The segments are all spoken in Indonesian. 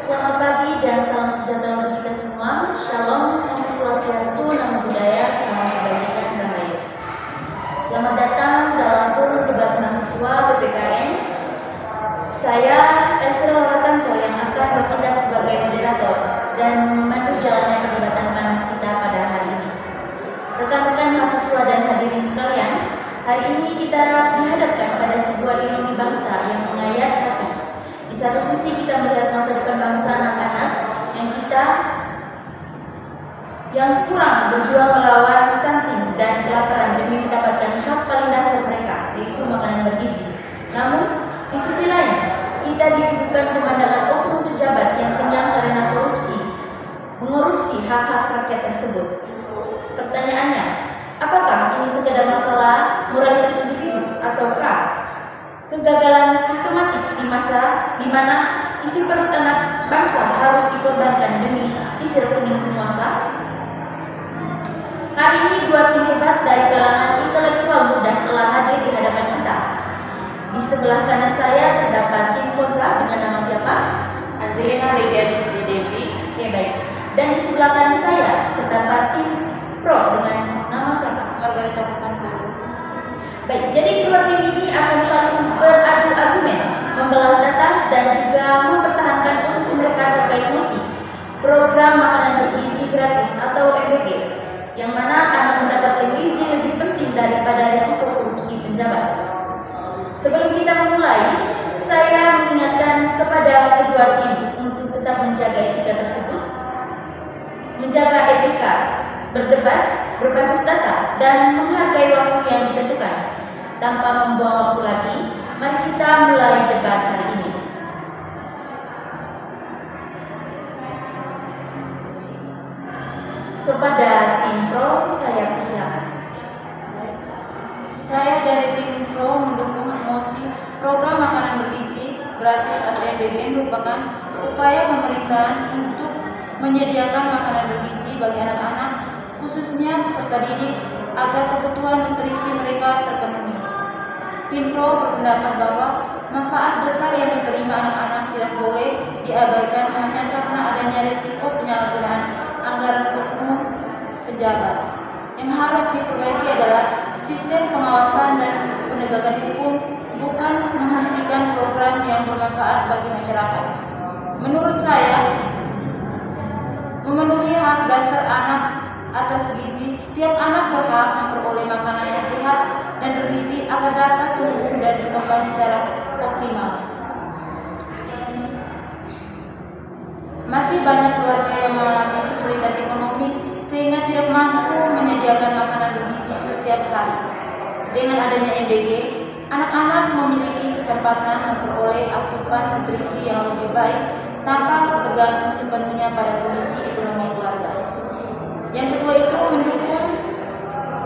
Selamat pagi dan salam sejahtera untuk kita semua. Shalom, Om Swastiastu, Namo Buddhaya, salam kebajikan, rahayu. Selamat datang dalam forum debat mahasiswa PPKN. Saya Elvira Loratanto yang akan bertindak sebagai moderator dan memandu jalannya perdebatan panas kita pada hari ini. Rekan-rekan mahasiswa dan hadirin sekalian, hari ini kita dihadapkan pada sebuah ironi bangsa yang mengayat hati. Di satu sisi kita melihat masa depan bangsa anak-anak yang kurang berjuang melawan stunting dan kelaparan demi mendapatkan hak paling dasar mereka, yaitu makanan bergizi. Namun, di sisi lain, kita disuguhkan pemandangan oknum pejabat yang kenyang karena mengorupsi hak-hak rakyat tersebut. Pertanyaannya, apakah ini sekedar masalah moralitas individu ataukah kegagalan sistematik di masa di mana isi perut anak bangsa harus dikorbankan demi isi rekening penguasa? Hari ini dua tim hebat dari kalangan intelektual muda telah hadir di hadapan kita. Di sebelah kanan saya terdapat tim kontra dengan nama siapa? Angelina Ridianisti Devi. Oke, baik. Dan di sebelah kanan saya terdapat tim pro dengan nama siapa? Margarita Putantulu. Baik, jadi kedua tim ini akan saling beradu argumen, membelah data dan juga mempertahankan posisi mereka terkait mosi program makanan bergizi gratis atau MBG, yang mana anak mendapatkan gizi lebih penting daripada risiko korupsi pejabat. Sebelum kita memulai, saya mengingatkan kepada kedua tim untuk tetap menjaga etika tersebut, menjaga etika berdebat berbasis data dan menghargai waktu yang ditentukan. Tanpa membuang waktu lagi, mari kita mulai debat hari ini. Kepada tim pro, saya persilakan. Saya dari tim pro mendukung mosi program makanan bergizi gratis atau MBG merupakan upaya pemerintah untuk menyediakan makanan bergizi bagi anak-anak, khususnya peserta didik, agar kebutuhan nutrisi mereka terpenuhi. Tim pro berpendapat bahwa manfaat besar yang diterima anak-anak tidak boleh diabaikan hanya karena adanya risiko penyalahgunaan anggaran oknum pejabat. Yang harus diperbaiki adalah sistem pengawasan dan penegakan hukum, bukan menghentikan program yang bermanfaat bagi masyarakat. Menurut saya, memenuhi hak dasar anak atas gizi, setiap anak berhak memperoleh makanan yang sehat dan bergizi agar dapat tumbuh dan berkembang secara optimal. Masih banyak keluarga yang mengalami kesulitan ekonomi sehingga tidak mampu menyediakan makanan bergizi setiap hari. Dengan adanya MBG, anak-anak memiliki kesempatan memperoleh asupan nutrisi yang lebih baik tanpa bergantung sepenuhnya pada kondisi ekonomi keluarga. Yang kedua itu mendukung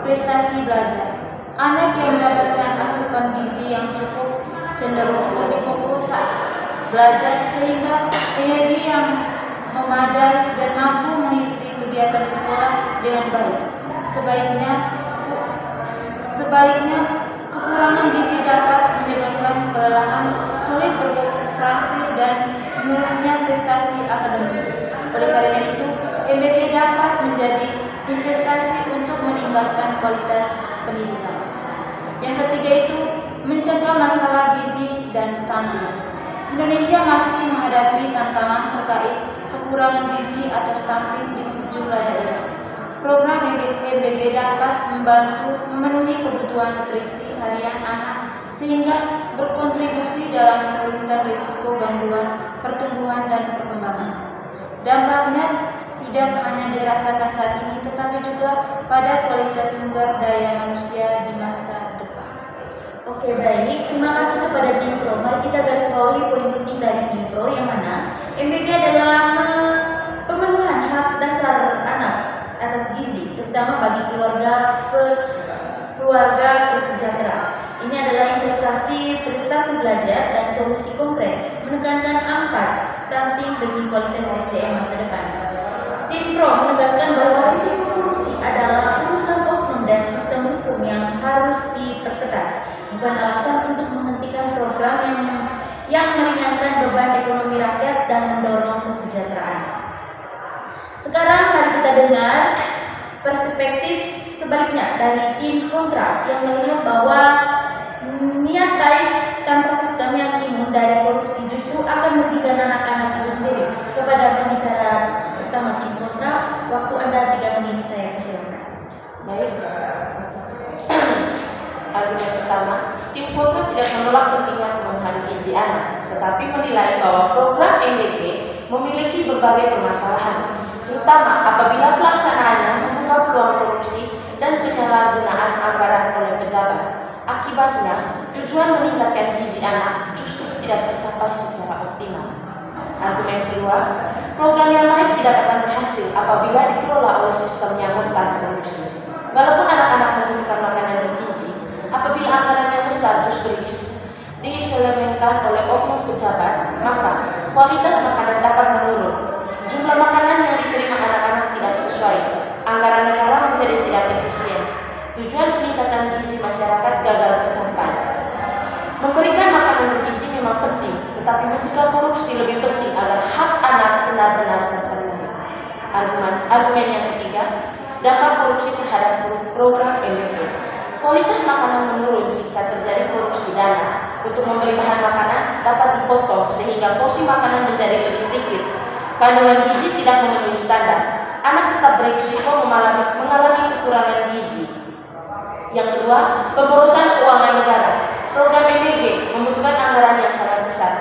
prestasi belajar. Anak yang mendapatkan asupan gizi yang cukup cenderung lebih fokus saat belajar sehingga energi yang memadai dan mampu mengikuti kegiatan di sekolah dengan baik. Sebaliknya, kekurangan gizi dapat menyebabkan kelelahan, sulit berkonsentrasi dan menurunnya prestasi akademik. Oleh karena itu, MBG dapat menjadi investasi untuk meningkatkan kualitas pendidikan. Yang ketiga itu mencegah masalah gizi dan stunting. Indonesia masih menghadapi tantangan terkait kekurangan gizi atau stunting di sejumlah daerah. Program MBG dapat membantu memenuhi kebutuhan nutrisi harian anak sehingga berkontribusi dalam menurunkan risiko gangguan pertumbuhan dan perkembangan. Dampaknya tidak hanya dirasakan saat ini, tetapi juga pada kualitas sumber daya manusia di masa depan. Oke, baik. Terima kasih kepada tim pro. Mari kita garis bawahi poin penting dari tim pro, yang mana MBG adalah pemenuhan hak dasar anak atas gizi, terutama bagi keluarga bersejahtera. Ini adalah investasi prestasi belajar dan solusi konkret menekankan angka stunting demi kualitas SDM masa depan. Tim pro menegaskan bahwa risiko korupsi adalah urusan oknum dan sistem hukum yang harus diperketat, bukan alasan untuk menghentikan program yang meringankan meringankan beban ekonomi rakyat dan mendorong kesejahteraan. Sekarang mari kita dengar perspektif sebaliknya dari tim kontra yang melihat bahwa niat baik tanpa sistem yang imun dari korupsi justru akan merugikan anak-anak itu sendiri. Kepada pembicara pertama tim kontra, waktu Anda 3 menit, saya persilakan. Baik. Argumen pertama, tim kontra tidak menolak pentingnya pemenuhan gizi anak, tetapi menilai bahwa program MBG memiliki berbagai permasalahan, terutama apabila pelaksanaannya membuka peluang korupsi dan penyalahgunaan anggaran oleh pejabat. Akibatnya, tujuan meningkatkan gizi anak justru tidak tercapai secara optimal. Argumen kedua, program yang baik tidak akan berhasil apabila dikelola oleh sistem yang rentan korupsi. Walaupun anak-anak membutuhkan makanan bergizi, apabila anggarannya besar justru diselewengkan oleh oknum pejabat, maka kualitas makanan dapat menurun. Jumlah makanan yang diterima anak-anak tidak sesuai, anggaran negara menjadi tidak efisien. Tujuan peningkatan gizi masyarakat gagal tercapai. Memberikan makanan bergizi memang penting, tetapi mencegah korupsi lebih penting agar hak anak benar-benar terpenuhi. Argumen yang ketiga, dampak korupsi terhadap program MBG. Kualitas makanan menurun jika terjadi korupsi dana. Untuk membeli bahan makanan dapat dipotong sehingga porsi makanan menjadi lebih sedikit. Kandungan gizi tidak memenuhi standar. Anak tetap berisiko mengalami kekurangan gizi. Yang kedua, pemborosan keuangan negara. Program MBG membutuhkan anggaran yang sangat besar.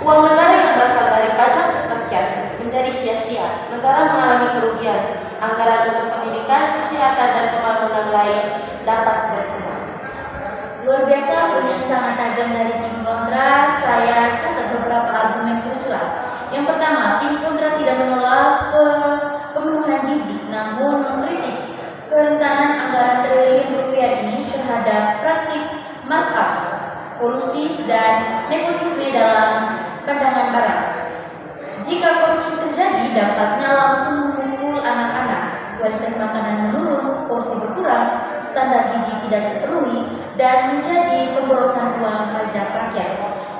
Uang negara yang berasal dari pajak rakyat menjadi sia-sia. Negara mengalami kerugian. Anggaran untuk pendidikan, kesehatan, dan pembangunan lain dapat berkurang. Luar biasa, poin yang sangat tajam dari tim kontra. Saya catat beberapa argumen krusial. Yang pertama, tim kontra tidak menolak pemenuhan gizi, namun mengkritik kerentanan anggaran triliun rupiah ini terhadap praktik markup, kolusi, dan nepotisme dalam pandangan barang. Jika korupsi terjadi, dampaknya langsung memukul anak-anak. Kualitas makanan menurun, porsi berkurang, standar gizi tidak terpenuhi, dan menjadi pemborosan uang pajak rakyat.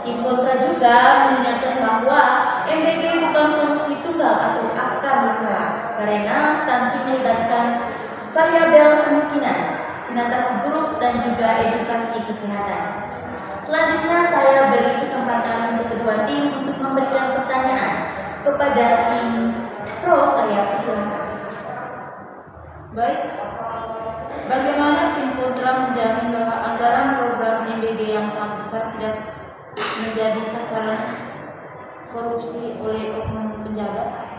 Tim kontra juga mengingatkan bahwa MBG bukan solusi tunggal atau akar masalah, karena stunting melibatkan variabel kemiskinan, sanitasi buruk, dan juga edukasi kesehatan. Selanjutnya saya beri kesempatan untuk kedua tim untuk memberikan pertanyaan kepada tim pro. Saya persilakan. Baik, bagaimana tim kontra menjamin bahwa anggaran program MBG yang sangat besar tidak menjadi sasaran korupsi oleh oknum pejabat?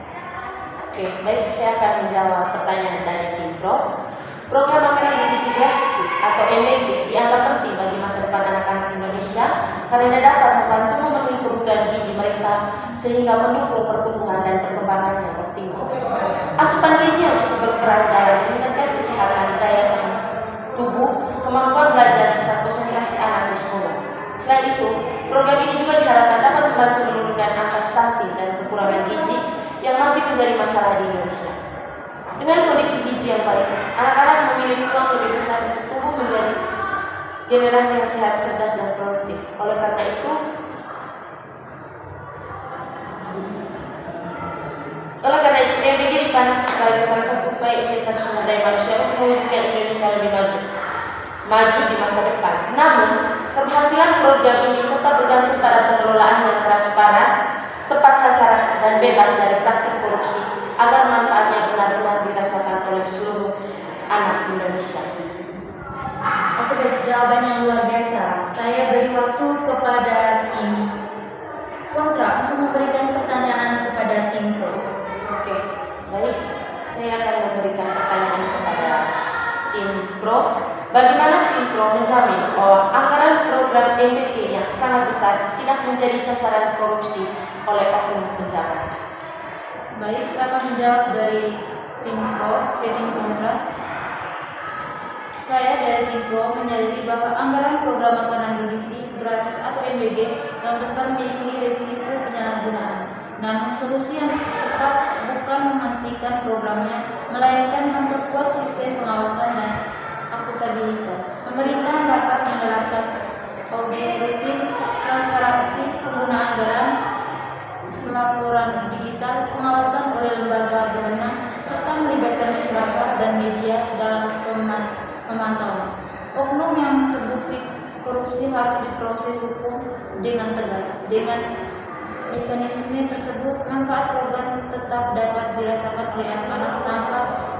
Oke, baik, saya akan menjawab pertanyaan dari tim pro. Program makanan bergizi gratis atau MBG dianggap penting bagi masa depan anak-anak Indonesia karena dapat membantu memenuhi kebutuhan gizi mereka sehingga mendukung pertumbuhan dan perkembangan yang optimal. Asupan gizi yang cukup berperan dalam meningkatkan kesehatan daya tahan tubuh, kemampuan belajar, serta konsentrasi anak di sekolah. Selain itu, program ini juga diharapkan dapat membantu menurunkan angka stunting dan kekurangan gizi yang masih menjadi masalah di Indonesia. Dengan kondisi gizi yang baik, anak-anak memiliki peluang lebih besar untuk tumbuh menjadi generasi yang sehat, cerdas, dan produktif. Oleh karena itu, MBG dipandang sebagai salah satu upaya investasi sumber daya manusia untuk mewujudkan Indonesia lebih maju di masa depan. Namun, keberhasilan program ini tetap bergantung pada pengelolaan yang transparan, tepat sasaran, dan bebas dari praktik korupsi agar manfaatnya benar-benar dirasakan oleh seluruh anak Indonesia. Oke, jawaban yang luar biasa. Saya beri waktu kepada tim kontra untuk memberikan pertanyaan kepada tim pro. Oke, baik. Saya akan memberikan pertanyaan kepada tim pro. Bagaimana tim pro menjamin bahwa anggaran program MBG yang sangat besar tidak menjadi sasaran korupsi oleh oknum pejabat? Baik, saya akan menjawab dari tim pro, tim kontra. Saya dari tim pro menyadari bahwa anggaran program makanan bergizi gratis atau MBG yang besar memiliki risiko penyalahgunaan. Namun solusi yang tepat bukan menghentikan programnya, melainkan memperkuat sistem pengawasan dan akuntabilitas. Pemerintah dapat menggelarkan audit rutin, transparansi penggunaan anggaran, Dengan mekanisme tersebut, manfaat program tetap dapat dirasakan oleh anak-anak tanpa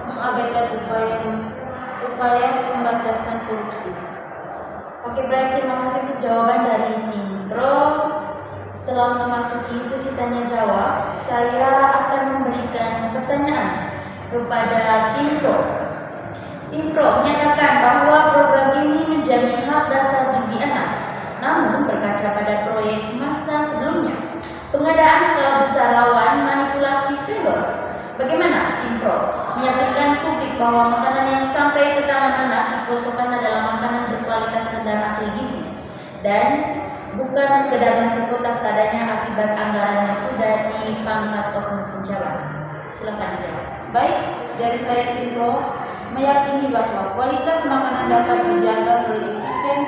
mengabaikan upaya pembatasan korupsi. Oke, baik, terima kasih untuk jawaban dari tim Pro. Setelah memasuki sesi tanya jawab, saya akan memberikan pertanyaan kepada tim Pro. Tim Pro menyatakan bahwa program ini menjamin hak dasar gizi anak. Namun berkaca pada proyek masa sebelumnya, pengadaan skala besar lawan manipulasi vendor, bagaimana tim Pro meyakinkan publik bahwa makanan yang sampai ke tangan anak di pelosokkan adalah makanan berkualitas standar ahli gizi dan bukan sekedar nasi kotak seadanya akibat anggaran yang sudah dipangkas oknum pejabat? Silakan dijawab. Baik, dari saya tim Pro meyakini bahwa kualitas makanan dapat dijaga melalui sistem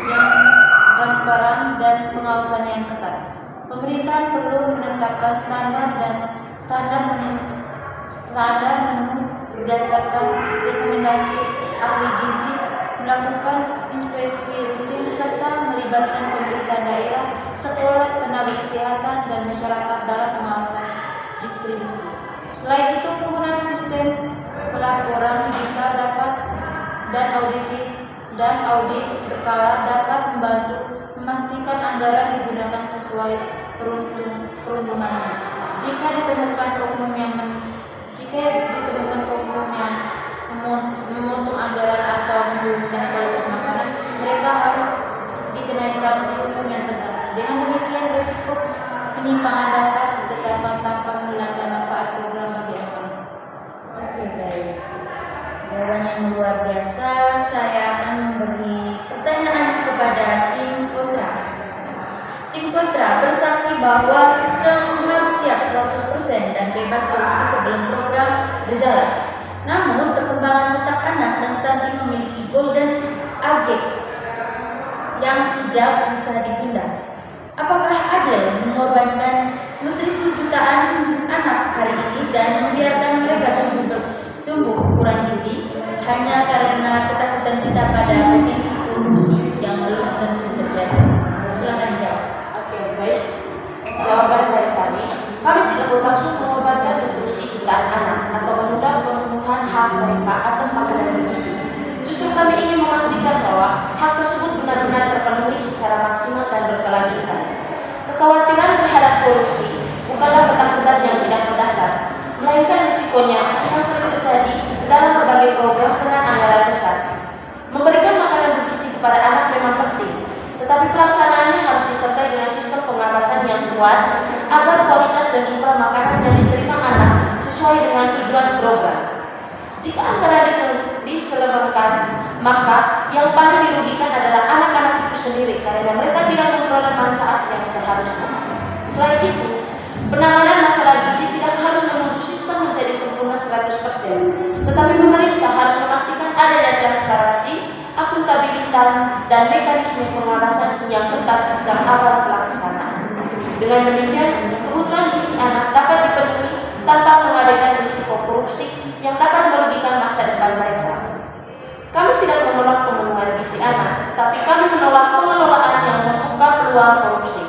yang transparan dan pengawasan yang ketat. Pemerintah perlu menetapkan standar menu berdasarkan rekomendasi ahli gizi, melakukan inspeksi rutin serta melibatkan pemerintah daerah, sekolah, tenaga kesehatan, dan masyarakat dalam pengawasan distribusi. Selain itu, penggunaan sistem pelaporan digital dan audit berkala dapat membantu memastikan anggaran digunakan sesuai peruntungannya. Jika ditemukan oknum yang memotong anggaran atau menurunkan kualitas makanan, mereka harus dikenai sanksi hukum yang tegas. Dengan demikian, risiko penyimpangan dapat ditetapkan tanpa menghilangkan manfaat program bagi anak-anak. Oke, baik. Jawaban yang luar biasa. Saya akan memberi pertanyaan kepada tim kontra. Tim kontra bersaksi bahwa sistem harus siap 100% dan bebas korupsi sebelum program berjalan. Namun, perkembangan otak anak dan stunting memiliki golden age yang tidak bisa ditunda. Apakah adil mengorbankan nutrisi jutaan anak hari ini dan membiarkan mereka tumbuh kurang gizi hanya karena ketakutan kita pada potensi korupsi yang belum tentu terjadi? Silakan dijawab. Oke, baik. Jawaban dari kami tidak bermaksud mengorbankan nutrisi jutaan anak atau menunda pemenuhan hak mereka atas makanan bergizi. Justru kami ingin memastikan bahwa hak tersebut benar-benar terpenuhi secara maksimal dan berkelanjutan. Kekhawatiran terhadap korupsi bukanlah ketakutan yang tidak berdasar, melainkan risikonya yang sering terjadi dalam berbagai program dengan anggaran besar. Memberikan makanan bergizi kepada anak memang penting, tetapi pelaksanaannya harus disertai dengan sistem pengawasan yang kuat agar kualitas dan jumlah makanan yang diterima anak sesuai dengan tujuan program. Jika anggaran diselewengan, maka yang paling dirugikan adalah anak-anak itu sendiri karena mereka tidak memperoleh manfaat yang seharusnya. Selain itu, penanganan masalah gizi tidak harus menunggu sistem menjadi sempurna 100%, tetapi pemerintah harus memastikan adanya transparansi, akuntabilitas, dan mekanisme pengawasan yang ketat sejak awal pelaksanaan. Dengan demikian, kebutuhan gizi anak dapat dipenuhi tanpa mengabaikan risiko korupsi yang dapat merugikan masa depan mereka. Kami tidak menolak pemenuhan gizi anak, tetapi kami menolak pengelolaan yang membuka peluang korupsi.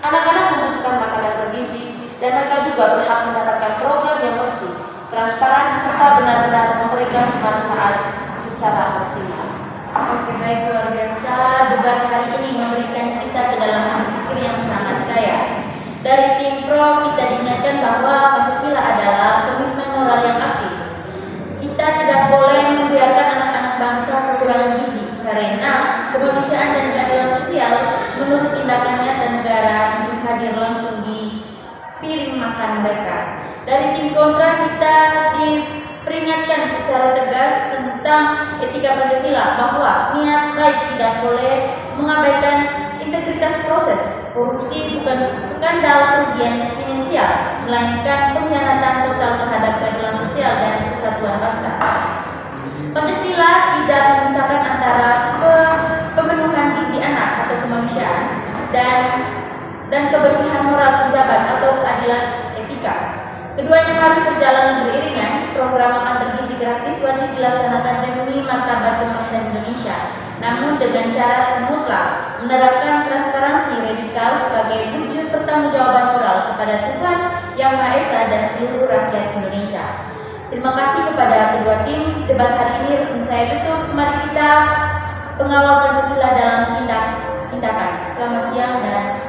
Anak-anak membutuhkan makanan bergizi, dan mereka juga berhak mendapatkan program yang bersih, transparan, serta benar-benar memberikan manfaat secara optimal. Oke, baik, luar biasa. Debat hari ini memberikan kita kedalaman pikir yang sangat kaya. Dari tim Pro, kita diingatkan bahwa Pancasila adalah komitmen moral yang aktif. Kita tidak boleh membiarkan anak-anak bangsa kekurangan gizi karena kemanusiaan dan keadilan sosial menurut tindakan nyata negara untuk hadir langsung di piring makan mereka. Dari tim kontra, kita diperingatkan secara tegas tentang etika Pancasila bahwa niat baik tidak boleh mengabaikan integritas proses. Korupsi bukan skandal kerugian finansial, melainkan pengkhianatan total terhadap keadilan sosial dan persatuan bangsa. Pancasila tidak memisahkan antara pemenuhan gizi anak atau kemanusiaan dan kebersihan moral pejabat atau keadilan etika. Keduanya harus berjalan beriringan. Program makan bergizi gratis wajib dilaksanakan demi martabat kemanusiaan Indonesia, namun dengan syarat mutlak menerapkan transparansi radikal sebagai wujud pertanggungjawaban moral kepada Tuhan Yang Maha Esa dan seluruh rakyat Indonesia. Terima kasih kepada kedua tim. Debat hari ini resmi saya tutup. Mari kita pengawal Pancasila dalam tindakan. Selamat siang dan